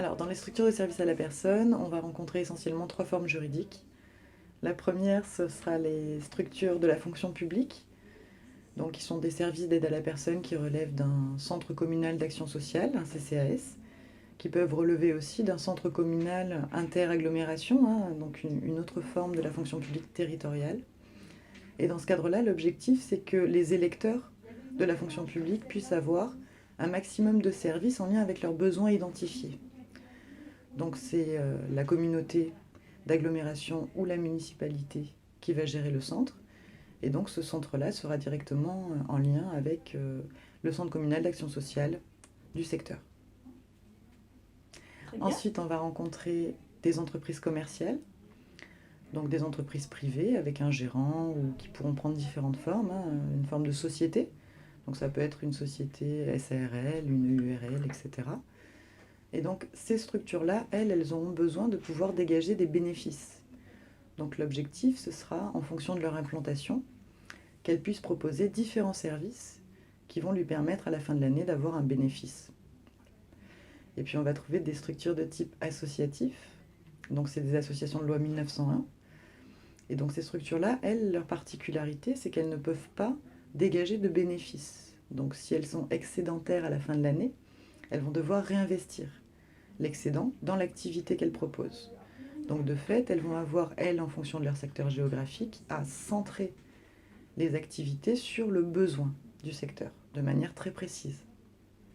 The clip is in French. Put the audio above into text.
Alors, dans les structures de service à la personne, on va rencontrer essentiellement trois formes juridiques. La première, ce sera les structures de la fonction publique, donc qui sont des services d'aide à la personne qui relèvent d'un centre communal d'action sociale, un CCAS, qui peuvent relever aussi d'un centre communal interagglomération, donc une autre forme de la fonction publique territoriale. Et dans ce cadre-là, l'objectif, c'est que les électeurs de la fonction publique puissent avoir un maximum de services en lien avec leurs besoins identifiés. Donc c'est la communauté d'agglomération ou la municipalité qui va gérer le centre. Et donc ce centre-là sera directement en lien avec le centre communal d'action sociale du secteur. Ensuite, on va rencontrer des entreprises commerciales, donc des entreprises privées avec un gérant ou qui pourront prendre différentes formes, une forme de société. Donc ça peut être une société SARL, une URL, etc. Et donc ces structures-là, elles auront besoin de pouvoir dégager des bénéfices. Donc l'objectif, ce sera, en fonction de leur implantation, qu'elles puissent proposer différents services qui vont lui permettre à la fin de l'année d'avoir un bénéfice. Et puis on va trouver des structures de type associatif, donc c'est des associations de loi 1901. Et donc ces structures-là, elles, leur particularité, c'est qu'elles ne peuvent pas dégager de bénéfices. Donc si elles sont excédentaires à la fin de l'année, elles vont devoir réinvestir l'excédent dans l'activité qu'elles proposent. Donc de fait, elles vont avoir, elles, en fonction de leur secteur géographique, à centrer les activités sur le besoin du secteur, de manière très précise.